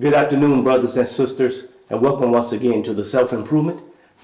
Good afternoon, brothers and sisters, and welcome once again to the Self-Improvement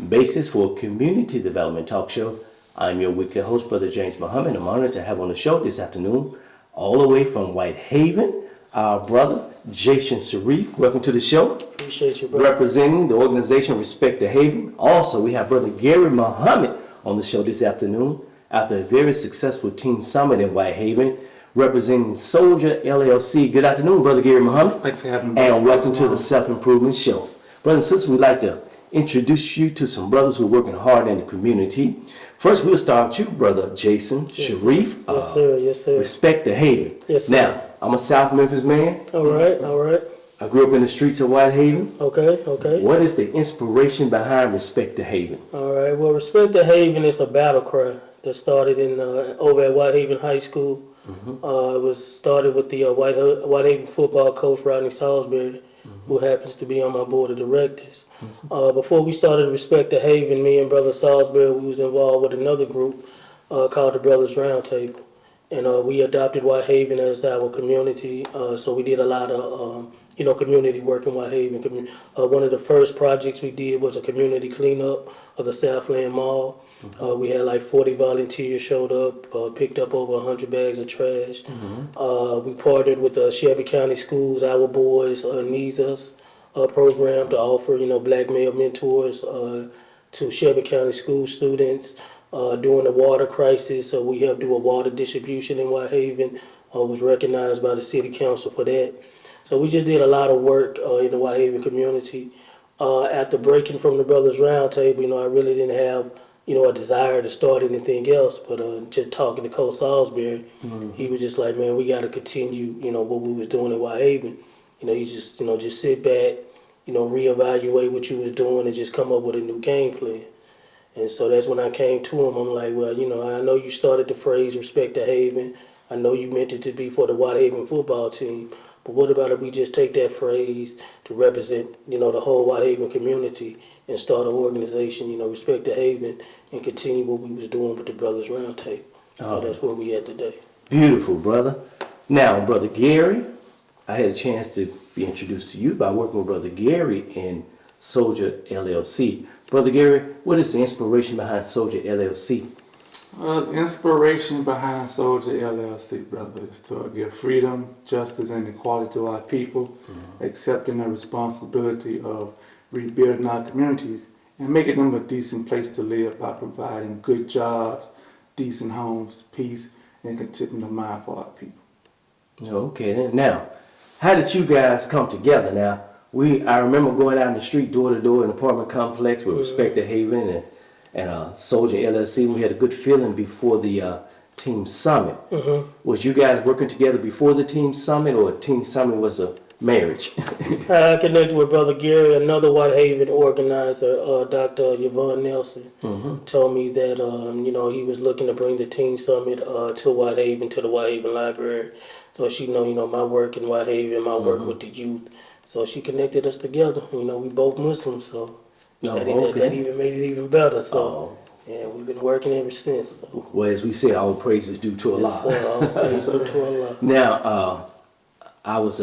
Basis for Community Development Talk Show. I'm your weekly host, Brother James Muhammad. I'm honored to have on the show this afternoon, all the way from Whitehaven, our brother, Jason Sharif. Welcome to the show. Appreciate you, brother. Representing the organization Respect the Haven. Also, we have Brother Gary Muhammad on the show this afternoon after a very successful team summit in Whitehaven, representing Soldier LLC. Good afternoon, Brother Gary Muhammad. Thanks for having me. And welcome to the Self-Improvement Show. Brothers and sisters, we'd like to introduce you to some brothers who are working hard in the community. First, we'll start with you, Brother Jason Sharif. Yes, sir. Yes, sir. Respect the Haven. Yes, sir. Now, I'm a South Memphis man. All right, all right. I grew up in the streets of Whitehaven. Okay, okay. What is the inspiration behind Respect the Haven? All right. Well, Respect the Haven is a battle cry that started in over at Whitehaven High School. It was started with the Whitehaven football coach, Rodney Salisbury, who happens to be on my board of directors. Before we started Respect the Haven, me and Brother Salisbury, we was involved with another group called the Brothers Roundtable. And we adopted Whitehaven as our community. So we did a lot of, community work in Whitehaven. One of the first projects we did was a community cleanup of the Southland Mall. We had like 40 volunteers showed up, picked up over 100 bags of trash. We partnered with the Shelby County Schools, Our Boys Needs Us program to offer, black male mentors to Shelby County school students. During the water crisis, we helped do a water distribution in Whitehaven. Was recognized by the city council for that. So we just did a lot of work in the Whitehaven community. After breaking from the Brothers Roundtable, I really didn't have a desire to start anything else, but just talking to Coach Salisbury, he was just like, man, we got to continue, what we was doing in Whitehaven. You just sit back, reevaluate what you was doing and just come up with a new game plan. And so that's when I came to him. I'm like, well, I know you started the phrase Respect the Haven. I know you meant it to be for the Whitehaven football team, but what about if we just take that phrase to represent, the whole Whitehaven community and start an organization, Respect the Haven, and continue what we was doing with the Brothers Roundtable. So that's where we at today. Beautiful, brother. Now, Brother Gary, I had a chance to be introduced to you by working with Brother Gary in Soldier LLC. Brother Gary, what is the inspiration behind Soldier LLC? The inspiration behind Soldier LLC, brother, is to give freedom, justice, and equality to our people, accepting the responsibility of rebuilding our communities and making them a decent place to live by providing good jobs, decent homes, peace, and contentment of mind for our people. Okay, then. Now, how did you guys come together? Now, I remember going out in the street, door to door, in an apartment complex with Respect the Haven and Soldier LLC. We had a good feeling before the team summit. Was you guys working together before the team summit, or team summit was a marriage? I connected with Brother Gary, another Whitehaven organizer, Dr. Yvonne Nelson, told me that, he was looking to bring the Teen Summit to Whitehaven, to the Whitehaven Library. So she know, my work in Whitehaven, my work with the youth. So she connected us together. We both Muslims, so that even made it even better. So, yeah, we've been working ever since. So. Well, as we say, all praises due to Allah. Yes, all praises due to Allah. Now, I was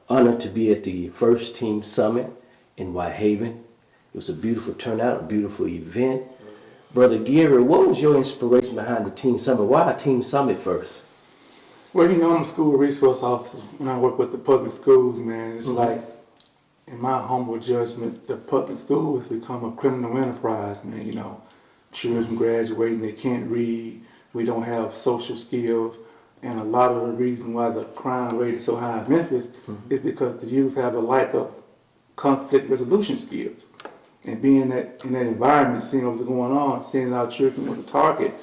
honored to be at the first team summit in Whitehaven. It was a beautiful turnout, a beautiful event. Brother Gary, what was your inspiration behind the team summit? Why a team summit first? Well, I'm a school resource officer, and I work with the public schools, man. It's like, in my humble judgment, the public school has become a criminal enterprise, man. Children graduating, they can't read, we don't have social skills, and a lot of the reason why the crime rate is so high in Memphis is because the youth have a lack of conflict resolution skills. And being in that environment, seeing what's going on, seeing our children with a target,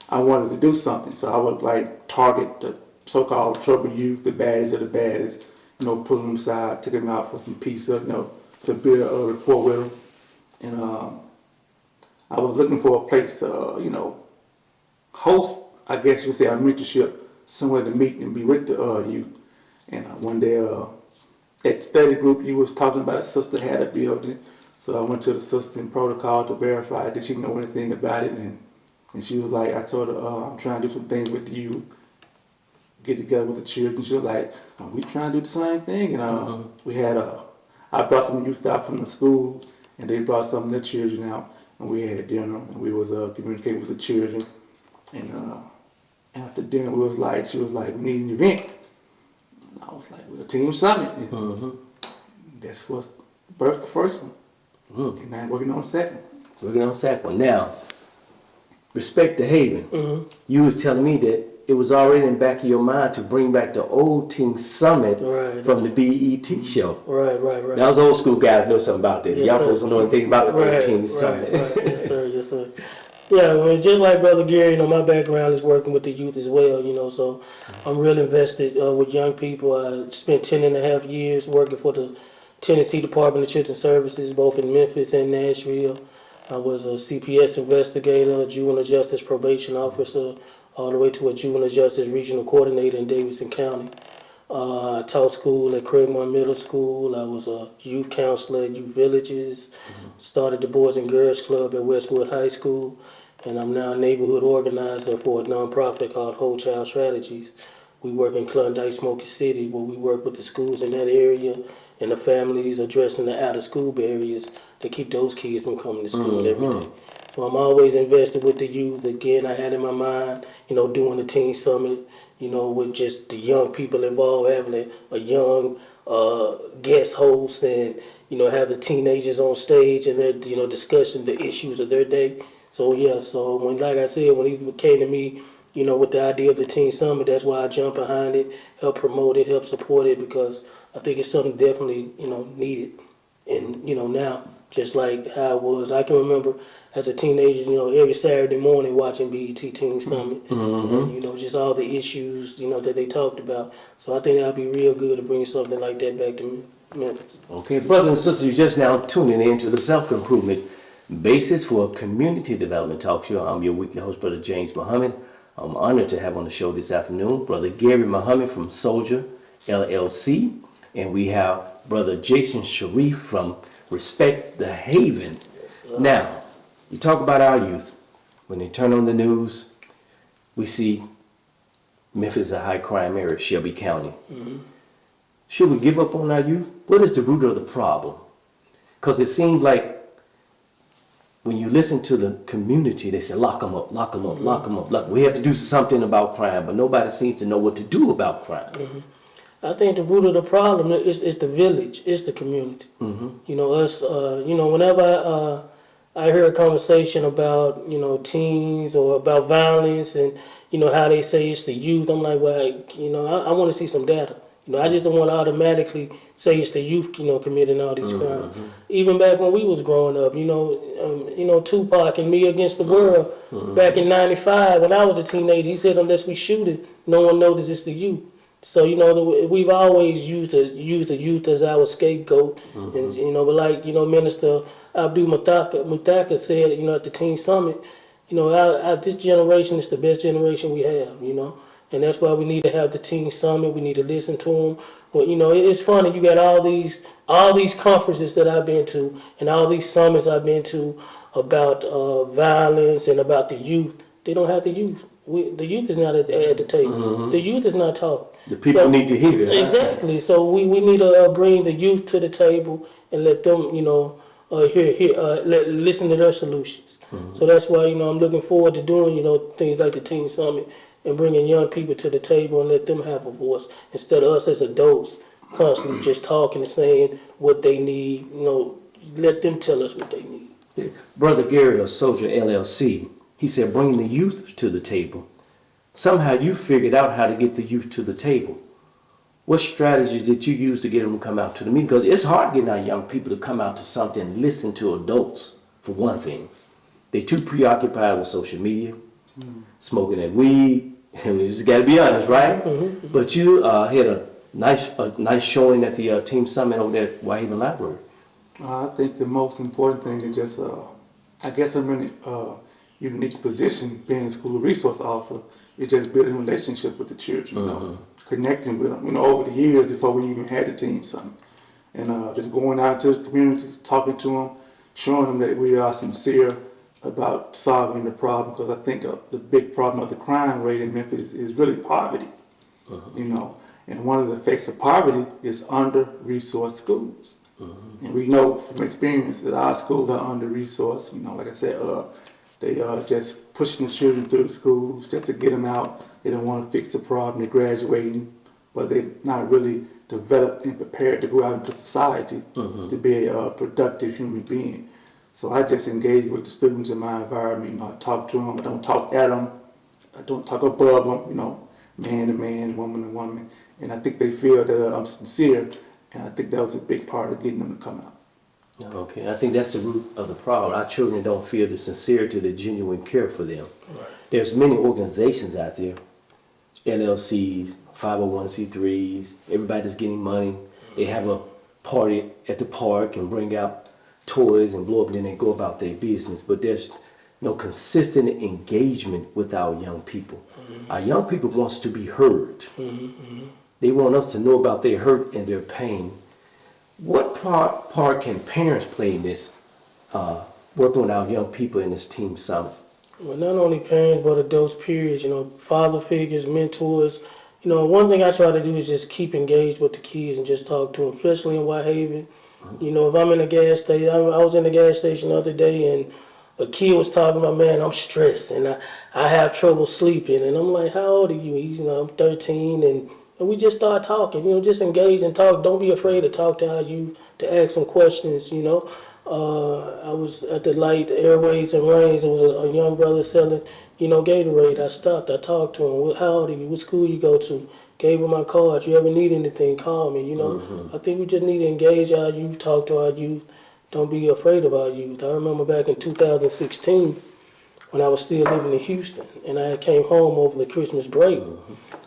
I wanted to do something. So I would target the so-called troubled youth, the baddest of the baddest, pull them aside, take them out for some pizza, to build a rapport with them. And I was looking for a place to, host, I guess you would say, our mentorship, somewhere to meet and be with the youth. And one day at study group, you was talking about a sister had a building. So I went to the sister in protocol to verify did she know anything about it. And she was like, I told her, I'm trying to do some things with the youth. Get together with the children. She was like, we trying to do the same thing. And we had I brought some youth out from the school, and they brought some of their children out, and we had dinner, and we was communicating with the children. And after dinner, she was like, we need an event. And I was like, well, Team Summit. And that's what birthed the first one. And now I'm working on the second one. Working on the second one. Now, respect to Haven. You was telling me that it was already in the back of your mind to bring back the old Teen Summit from the BET show. Right. Now, those old school guys know something about that. Yes, Y'all sir. folks don't know anything about the old Teen Summit. Right. Yes, sir. Yeah, well, just like Brother Gary, my background is working with the youth as well, so I'm real invested with young people. I spent 10 and a half years working for the Tennessee Department of Children's Services, both in Memphis and Nashville. I was a CPS investigator, a juvenile justice probation officer, all the way to a juvenile justice regional coordinator in Davidson County. I taught school at Craigmont Middle School. I was a youth counselor at youth villages. Started the Boys and Girls Club at Westwood High School. And I'm now a neighborhood organizer for a nonprofit called Whole Child Strategies. We work in Klondike, Smoky City, where we work with the schools in that area and the families addressing the out-of-school barriers to keep those kids from coming to school every day. So I'm always invested with the youth. Again, I had in my mind, doing the Teen Summit, with just the young people involved, having a young guest host and, have the teenagers on stage and they're, discussing the issues of their day. So like I said, when he came to me, with the idea of the Teen Summit, that's why I jumped behind it, help promote it, help support it, because I think it's something definitely, needed. And, now, just like how it was, I can remember as a teenager, every Saturday morning watching BET Teen Summit, and, just all the issues, that they talked about. So I think that'd be real good to bring something like that back to Memphis. Okay, brothers and sisters, you're just now tuning in to the Self-Improvement Basis for Community Development Talk Show. I'm your weekly host, Brother James Muhammad. I'm honored to have on the show this afternoon Brother Gary Muhammad from Soldier LLC, and we have Brother Jason Sharif from Respect the Haven. Yes, now, you talk about our youth. When they turn on the news, we see Memphis is a high crime area, Shelby County. Should we give up on our youth? What is the root of the problem? Because it seems like when you listen to the community, they say, lock them up, lock them up, lock them up. We have to do something about crime, but nobody seems to know what to do about crime. I think the root of the problem is the village, it's the community. Whenever I hear a conversation about, teens or about violence and, how they say it's the youth, I'm like, well, I want to see some data. I just don't want to automatically say it's the youth, committing all these crimes. Even back when we was growing up, Tupac and Me Against the World, back in '95 when I was a teenager, he said unless we shoot it, no one notices it's the youth. So we've always used the youth as our scapegoat, and but like Minister Abdul Mutaka said, at the Teen Summit, this generation is the best generation we have, and that's why we need to have the Teen Summit. We need to listen to them. Well, it's funny. You got all these conferences that I've been to, and all these summits I've been to about violence and about the youth. They don't have the youth. The youth is not at the table. The youth is not taught. The people need to hear it. Exactly. So we need to bring the youth to the table and let them, listen to their solutions. So that's why I'm looking forward to doing things like the Teen Summit and bringing young people to the table and let them have a voice instead of us as adults constantly just talking and saying what they need. Let them tell us what they need. Brother Gary of Soldier LLC, he said, bring the youth to the table. Somehow you figured out how to get the youth to the table. What strategies did you use to get them to come out to the meeting? Because it's hard getting our young people to come out to something and listen to adults, for one thing. They're too preoccupied with social media, smoking that weed, and we just got to be honest, right? But you had a nice showing at the Team Summit over there at Whitehaven Library. I think the most important thing is just, I guess I'm in a unique position being a school resource officer. It's just building a relationship with the children, connecting with them, over the years before we even had the Teen Summit. And just going out to the communities, talking to them, showing them that we are sincere about solving the problem, because I think the big problem of the crime rate in Memphis is really poverty, and one of the effects of poverty is under-resourced schools. And we know from experience that our schools are under-resourced. You know, like I said, they are just pushing the children through the schools just to get them out. They don't want to fix the problem. They're graduating, but they're not really developed and prepared to go out into society to be a productive human being. So I just engage with the students in my environment. You know, I talk to them. I don't talk at them. I don't talk above them. You know, man to man, woman to woman. And I think they feel that I'm sincere. And I think that was a big part of getting them to come out. Okay, I think that's the root of the problem. Our children don't feel the sincerity, the genuine care for them. Right. There's many organizations out there, LLCs, 501c3s, everybody's getting money. They have a party at the park and bring out toys and blow up, and then they go about their business. But there's no consistent engagement with our young people. Our young people wants to be heard. They want us to know about their hurt and their pain. What part can parents play in this, working with our young people in this team summit? Well, not only parents, but adults, periods, you know, father figures, mentors. You know, one thing I try to do is just keep engaged with the kids and just talk to them, especially in Whitehaven. You know, if I'm in a gas station, I was in a gas station the other day and a kid was talking about, man, I'm stressed and I have trouble sleeping. And I'm like, how old are you? He's, you know, I'm 13. And we just start talking, you know, just engage and talk. Don't be afraid to talk to our youth, to ask some questions, you know. I was at the light, Airways and Rains. There was a young brother selling, you know, Gatorade. I stopped. I talked to him. How old are you? What school you go to? Gave him my card. You ever need anything, call me, you know. I think we just need to engage our youth, talk to our youth. Don't be afraid of our youth. I remember back in 2016 when I was still living in Houston, and I came home over the Christmas break.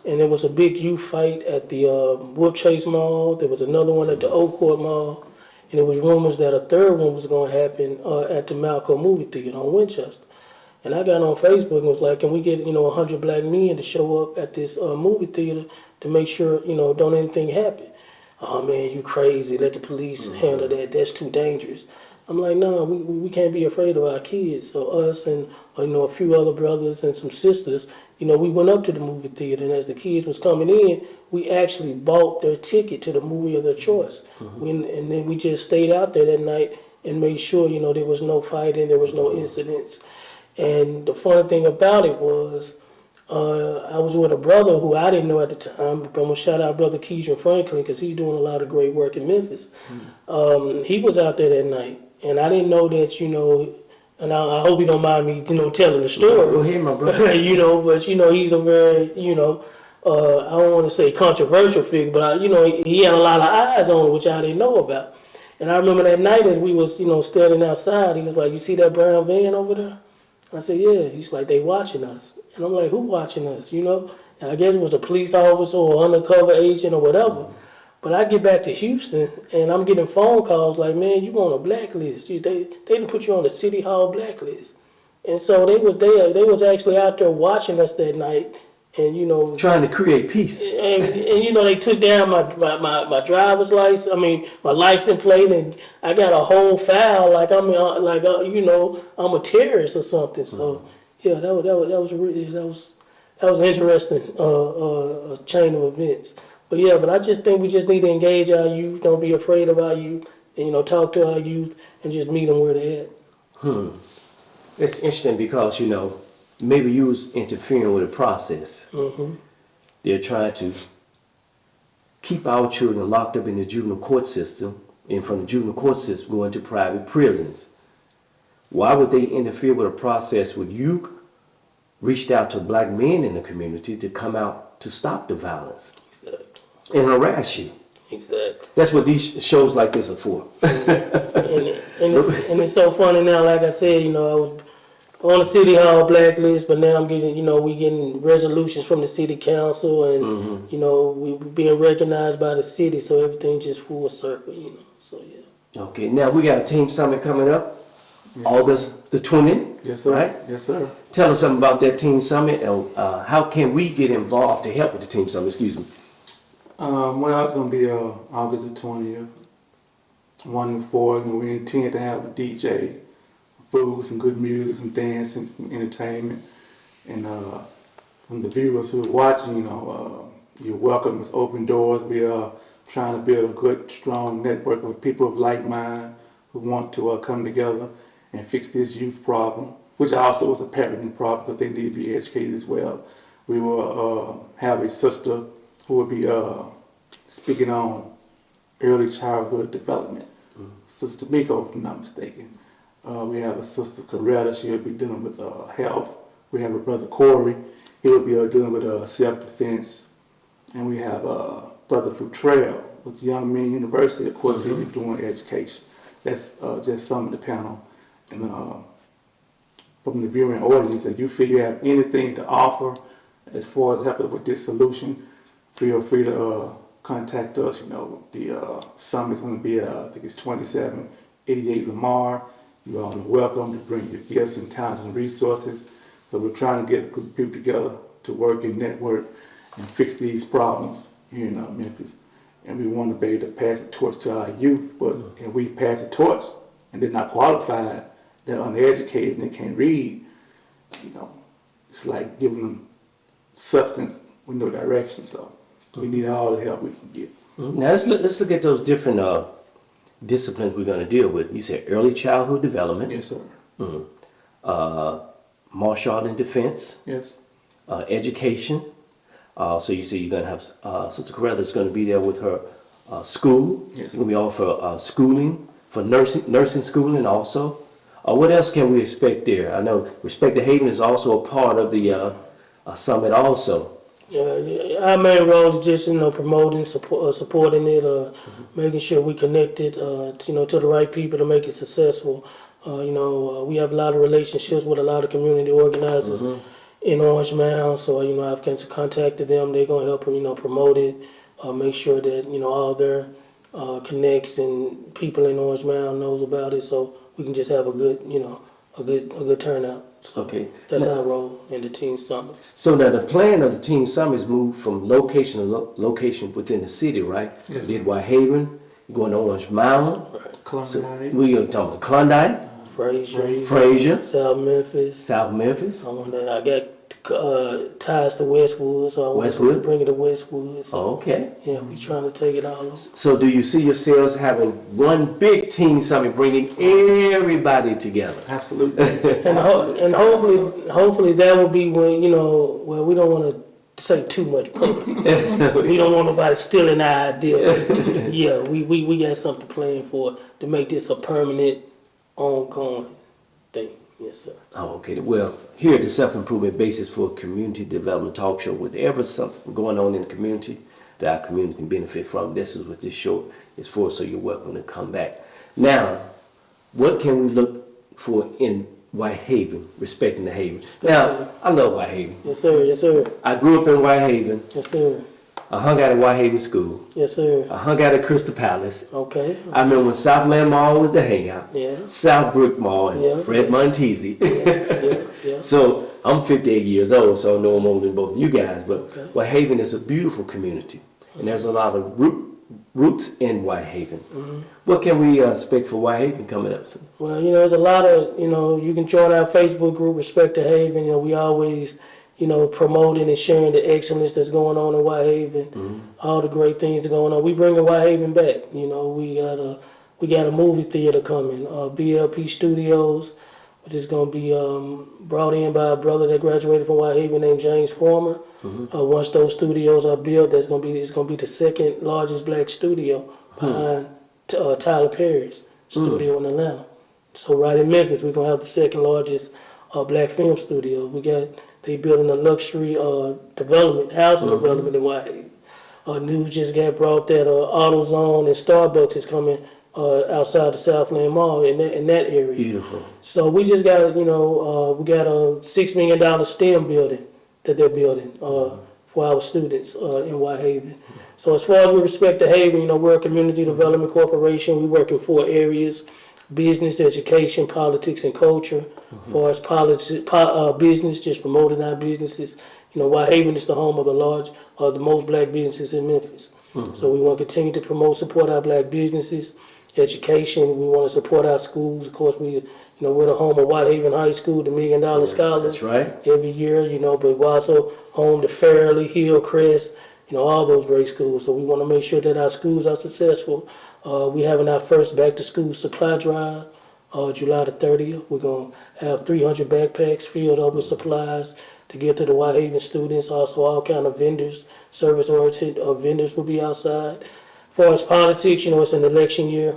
And there was a big youth fight at the Whoop Chase Mall. There was another one at the Oak Court Mall. And there was rumors that a third one was going to happen at the Malcolm movie theater on Winchester. And I got on Facebook and was like, can we get, you know, 100 black men to show up at this movie theater to make sure, you know, don't anything happen? Oh, man, you crazy. Let the police handle that. That's too dangerous. I'm like, no, we can't be afraid of our kids. So us and, you know, a few other brothers and some sisters, you know, we went up to the movie theater, and as the kids was coming in, we actually bought their ticket to the movie of their choice. And then we just stayed out there that night and made sure, you know, there was no fighting, there was no incidents. And the funny thing about it was, I was with a brother who I didn't know at the time, but I'm going to shout out Brother Keisha Franklin because he's doing a lot of great work in Memphis. He was out there that night, and I didn't know that, you know, and I hope you don't mind me, you know, telling the story. Go ahead, my brother. You know, but, you know, he's a very, you know, I don't want to say controversial figure, but, you know, he had a lot of eyes on it, which I didn't know about. And I remember that night as we was, you know, standing outside, he was like, you see that brown van over there? I said, yeah. He's like, they watching us. And I'm like, who watching us, you know? And I guess it was a police officer or undercover agent or whatever. But I get back to Houston, and I'm getting phone calls like, man, you on a blacklist. They didn't put you on the City Hall blacklist. And so they was there. They was actually out there watching us that night. And, you know, Trying to create peace. and you know, they took down my driver's license. I mean, my license plate, and I got a whole file like I'm you know, I'm a terrorist or something. So yeah, that was an interesting chain of events. But yeah, but I just think we just need to engage our youth. Don't be afraid of our youth. And, you know, talk to our youth and just meet them where they're at. It's interesting because, you know, maybe you was interfering with a process. They're trying to keep our children locked up in the juvenile court system, and from the juvenile court system going to private prisons. Why would they interfere with a process when you reached out to black men in the community to come out to stop the violence and harass you? Exactly. That's what these shows like this are for. And it's so funny now. Like I said, you know, I was on the City Hall blacklist, but now I'm getting, you know, we getting resolutions from the city council, and you know, we being recognized by the city. So everything just full circle, you know. So yeah. Okay, now we got a team summit coming up, August the 20th. Yes, sir. Right? Yes, sir. Tell us something about that team summit, and how can we get involved to help with the team summit? Excuse me. Well, it's going to be August the 20th, 1 to 4. And we intend to have a DJ, food, some good music, some dancing, some entertainment. And from the viewers who are watching, you know, you're welcome. It's open doors. We trying to build a good, strong network of people of like mind who want to come together and fix this youth problem, which also is a parenting problem because they need to be educated as well. We will have a sister who will be speaking on early childhood development. Sister Miko, if I'm not mistaken. We have a sister Coretta, she'll be dealing with health. We have a brother Corey, he'll be dealing with self-defense. And we have brother Futrell with Young Men University, of course he'll be doing education. That's just some of the panel. And from the viewing audience, if you feel you have anything to offer as far as helping with this solution, feel free to contact us. You know, the summit is going to be at, I think it's 2788 Lamar. You all are welcome to bring your gifts and talents and resources. So we're trying to get a group of people together to work and network and fix these problems here in Memphis. And we want to be able to pass the torch to our youth, but if we pass the torch and they're not qualified, they're uneducated and they can't read, you know, it's like giving them substance with no direction. So we need all the help we can get. Now let's look at those different disciplines we're going to deal with. You said early childhood development. Yes, sir. Martial art and defense. Yes. Education. So you see, you're going to have Sister Coretta is going to be there with her school. Yes. You're going to be offer schooling for nursing schooling also. What else can we expect there? I know Respect the Haven is also a part of the summit also. Our main role is just promoting, supporting it, making sure we connected, to the right people to make it successful. We have a lot of relationships with a lot of community organizers in Orange Mound, so I've contacted them. They're gonna help promote it, make sure that all their connects and people in Orange Mound knows about it, so we can just have a good turnout. So Okay. that's our role in the Teen Summit. So now the plan of the Team Summit is moved from location to location within the city, right? Yes. You did Whitehaven, you're going to Orange Mound. So Klondike. we're going to talk about Klondike, Frazier, South Memphis. South Memphis. I got ties to Westwood, so I want to Westwood? bring it to Westwood. So, Okay. yeah, we trying to take it all. So do you see yourselves having one big Team Summit bringing everybody together? Absolutely. And hopefully that will be when well, we don't want to say too much public. We don't want nobody stealing our idea. Yeah, we got something planned for to make this a permanent, ongoing thing. Yes, sir. Oh, okay. Well, here at the Self-Improvement Basis for Community Development Talk Show, whatever something going on in the community that our community can benefit from, this is what this show is for, so you're welcome to come back. Now, what can we look for in Whitehaven, respecting the Haven? Now, I love Whitehaven. Yes, sir. Yes, sir. I grew up in Whitehaven. Yes, sir. I hung out at Whitehaven School. Yes, sir. I hung out at Crystal Palace. Okay. I remember when Southland Mall was the hangout. Yeah. Southbrook Mall and Yeah. Fred Montesi. Yeah. So I'm 58 years old, so I know I'm older than both of you guys. But Okay. Whitehaven is a beautiful community, and there's a lot of roots in Whitehaven. What can we expect for Whitehaven coming up soon? Well, there's a lot of, you can join our Facebook group, Respect the Haven. We always, promoting and sharing the excellence that's going on in Whitehaven, all the great things that are going on. We bringing Whitehaven back. We got a movie theater coming, BLP Studios, which is going to be brought in by a brother that graduated from Whitehaven named James Former. Once those studios are built, it's going to be the second largest black studio behind Tyler Perry's studio in Atlanta. So right in Memphis, we're going to have the second largest black film studio. They building a luxury housing development in Whitehaven. News just got brought that AutoZone and Starbucks is coming outside the Southland Mall in that area. Beautiful. So we just got, we got a $6 million STEM building that they're building for our students in Whitehaven. So as far as we respect the Haven, we're a community development corporation. We work in 4 areas: business, education, politics, and culture. As far as business, just promoting our businesses. Whitehaven is the home of the most black businesses in Memphis. So we want to continue to support our black businesses. Education, we want to support our schools. Of course, we're the home of Whitehaven High School, the $1 Million Scholars. That's right. Every year, but we're also home to Fairleigh, Hillcrest, all those great schools. So we want to make sure that our schools are successful. We're having our first back to school supply drive, July the 30th. We're going to have 300 backpacks filled up with supplies to give to the Whitehaven students. Also, all kind of vendors, service-oriented vendors will be outside. As far as politics, it's an election year.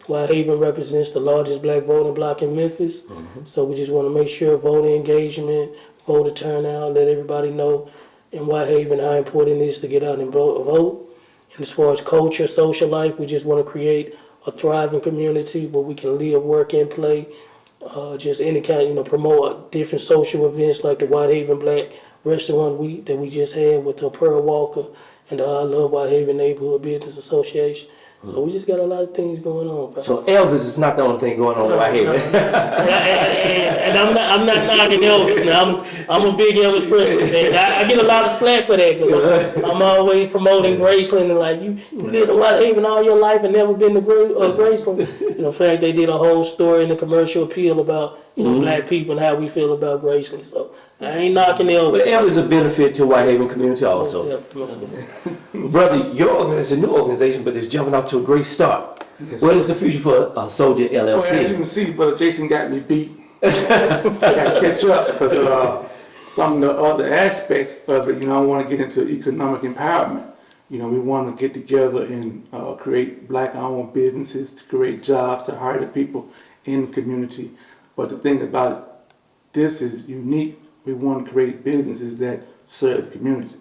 Whitehaven represents the largest black voting bloc in Memphis. So we just want to make sure voter engagement, voter turnout, let everybody know in Whitehaven how important it is to get out and vote. And as far as culture, social life, we just want to create a thriving community where we can live, work, and play. Just any kind, promote different social events like the Whitehaven Black Restaurant Week that we just had with Pearl Walker and the I Love Whitehaven Neighborhood Business Association. So we just got a lot of things going on. Bro. So Elvis is not the only thing going on in Whitehaven. And I'm not knocking Elvis. Now I'm a big Elvis person. I get a lot of slack for that because I'm always promoting Graceland and like you lived in Whitehaven all your life and never been to Graceland. In fact, they did a whole story in the commercial appeal about black people and how we feel about Graceland. So I ain't knocking Elvis. But Elvis is a benefit to Whitehaven community also. Brother, your organization is a new organization, but it's jumping off to a great start. Yes, What is the future for Soldier Well, as you LLC? can see, Brother Jason got me beat. I got to catch up because some of the other aspects of it, I want to get into economic empowerment. We want to get together and create black-owned businesses to create jobs, to hire the people in the community. But the thing about it, this is unique. We want to create businesses that serve the community.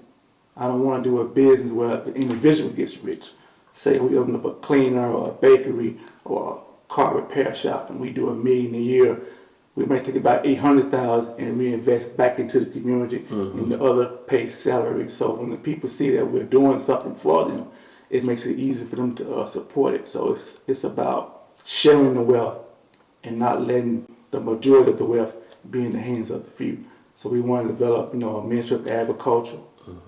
I don't want to do a business where an individual gets rich. Say we open up a cleaner or a bakery or a car repair shop and we do $1 million a year. We might take about $800,000 and reinvest back into the community and the other pay salaries. So when the people see that we're doing something for them, it makes it easy for them to support it. So it's about sharing the wealth and not letting the majority of the wealth be in the hands of the few. So we want to develop, a Ministry of Agriculture.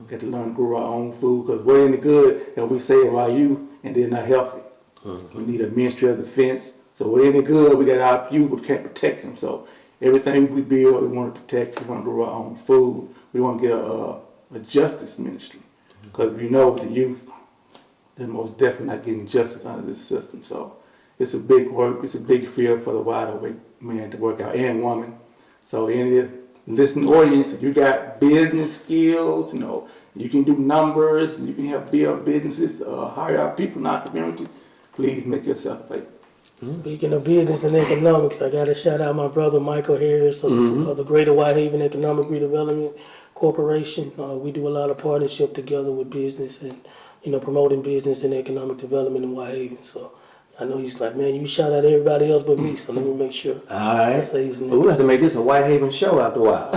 Get to learn to grow our own food because what ain't good if we save our youth and they're not healthy. We need a Ministry of Defense. So what ain't good, we got our youth, we can't protect them. So everything we build, we want to protect. We want to grow our own food. We want to get a justice ministry because the youth, they're most definitely not getting justice under this system. So it's a big work. It's a big field for the wide awake man to work out and woman. So in the listening audience, if you got business skills, you can do numbers, you can help build businesses, hire out people in our community, please make yourself available. Speaking of business and economics, I got to shout out my brother Michael Harris of the Greater Whitehaven Economic Redevelopment Corporation. We do a lot of partnership together with business and promoting business and economic development in Whitehaven. So I know he's like, man, you shout out everybody else but me, so let me make sure. All right. I say his name. We'll have to make this a Whitehaven show after a while.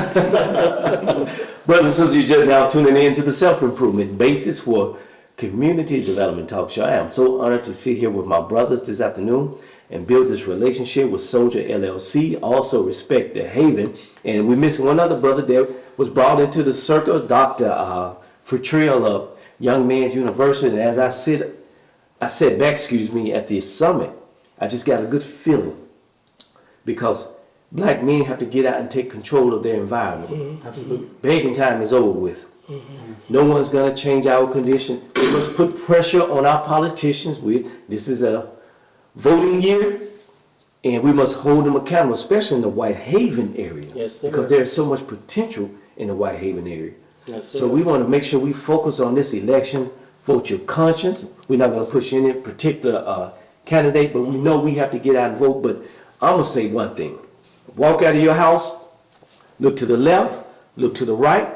Brothers and sisters, you're just now tuning in to the Self-Improvement Basis for Community Development Talk Show. I am so honored to sit here with my brothers this afternoon and build this relationship with Soldier LLC, also Respect the Haven. And we're missing one other brother that was brought into the circle, Dr. Fertrell of Young Men's University. And as I sat back, at the summit, I just got a good feeling because black men have to get out and take control of their environment. Absolutely. Begging time is over with. No one's going to change our condition. We must put pressure on our politicians. This is a voting year, and we must hold them accountable, especially in the Whitehaven area. Yes, sir. Because there's so much potential in the Whitehaven area. Yes, sir. So we want to make sure we focus on this election. Vote your conscience. We're not going to push any particular candidate, but we know we have to get out and vote. But I'm going to say one thing. Walk out of your house, look to the left, look to the right,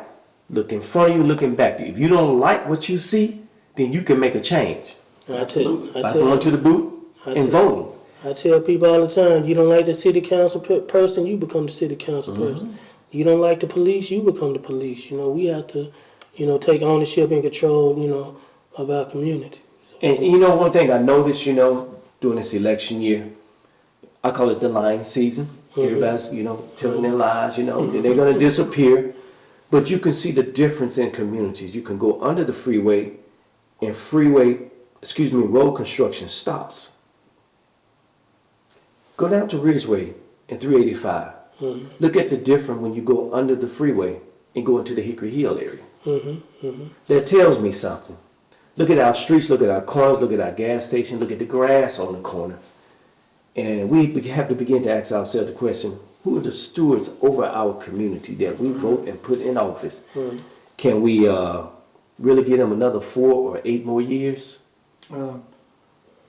look in front of you, looking back to you. If you don't like what you see, then you can make a change I tell by going to the booth and voting. I tell people all the time, you don't like the city council person, you become the city council person. You don't like the police, you become the police. We have to, take ownership and control, of our community. So, And one thing I noticed, during this election year, I call it the lying season. Everybody's, telling their lies, and they're going to disappear. But you can see the difference in communities. You can go under the freeway and road construction stops. Go down to Ridgeway and 385. Look at the difference when you go under the freeway and go into the Hickory Hill area. That tells me something. Look at our streets, look at our corners, look at our gas station, look at the grass on the corner. And we have to begin to ask ourselves the question, who are the stewards over our community that we vote and put in office? Can we really give them another 4 or 8 more years? Well,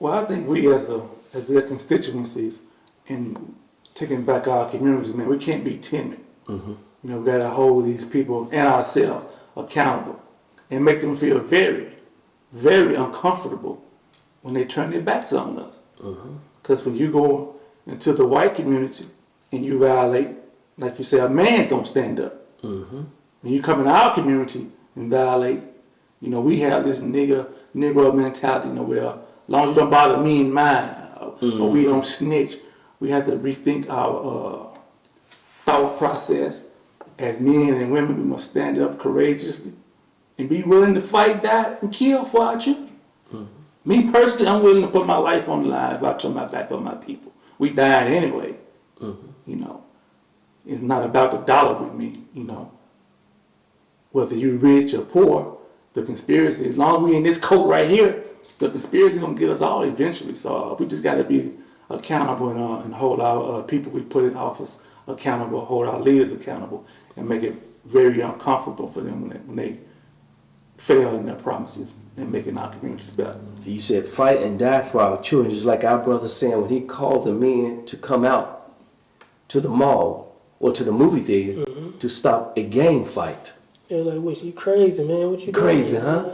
I think we as their constituencies in taking back our communities, man, we can't be timid. You know, we gotta hold these people and ourselves accountable and make them feel very, very uncomfortable when they turn their backs on us. Because when you go into the white community and you violate, like you say, a man's gonna stand up. When you come in our community and violate, you know, we have this Negro mentality, you know, where as long as you don't bother me and mine, or we don't snitch, we have to rethink our thought process. As men and women, we must stand up courageously and be willing to fight, die, and kill for our children. Me personally, I'm willing to put my life on the line if I turn my back on my people. We dying anyway. You know, it's not about the dollar with me. You know, whether you're rich or poor, the conspiracy. As long as we in this coat right here, the conspiracy gonna get us all eventually. So we just got to be accountable and hold our people we put in office accountable, hold our leaders accountable, and make it very uncomfortable for them when they fail in their promises and making our communities better. So you said fight and die for our children, just like our brother saying when he called the men to come out to the mall or to the movie theater to stop a gang fight. They're like, "What, you crazy, man? What you Crazy, doing? huh?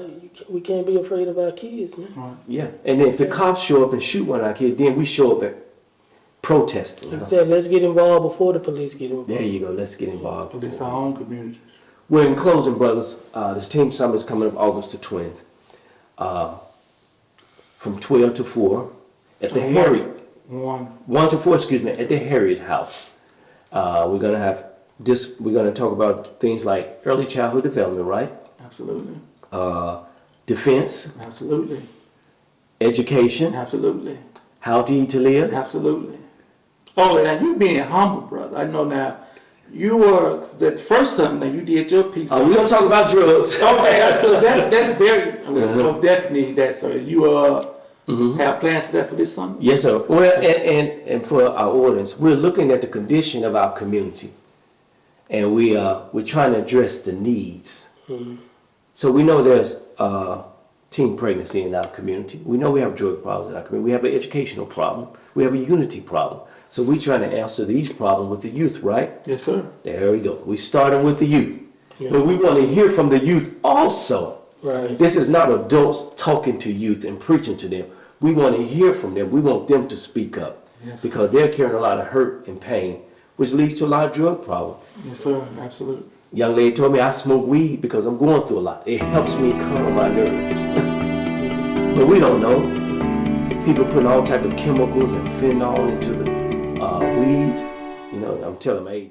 We can't be afraid of our kids, man." Yeah, and if the cops show up and shoot one of our kids, then we show up at protesting. He said, "Let's get involved before the police get involved." There you go. Let's get involved. But it's our own community. Well, in closing, brothers, this team summit is coming up August the 20th, from 12 to 4 at the Harriet. 1 to 4, excuse me, at the Harriet House. We're gonna have this. We're gonna talk about things like early childhood development, right? Absolutely. Defense, Absolutely. education, Absolutely. how to eat to live. Absolutely. Oh, now you being humble, brother. I know now. You were the first time that you did your piece. We gonna talk about drugs. Okay, that's very definitely that. So you have plans for that for this summer? Yes, sir. Well, and for our audience, we're looking at the condition of our community, and we're trying to address the needs. So we know there's teen pregnancy in our community. We know we have drug problems in our community. We have an educational problem. We have a unity problem. So we're trying to answer these problems with the youth, right? Yes, sir. There we go. We're starting with the youth. Yeah. But we want to hear from the youth also. Right. This is not adults talking to youth and preaching to them. We want to hear from them. We want them to speak up. Yes. Because they're carrying a lot of hurt and pain, which leads to a lot of drug problems. Yes, sir. Absolutely. Young lady told me I smoke weed because I'm going through a lot. It helps me calm my nerves. But we don't know. People putting all type of chemicals and fentanyl into the weed. You know, I'm telling my age.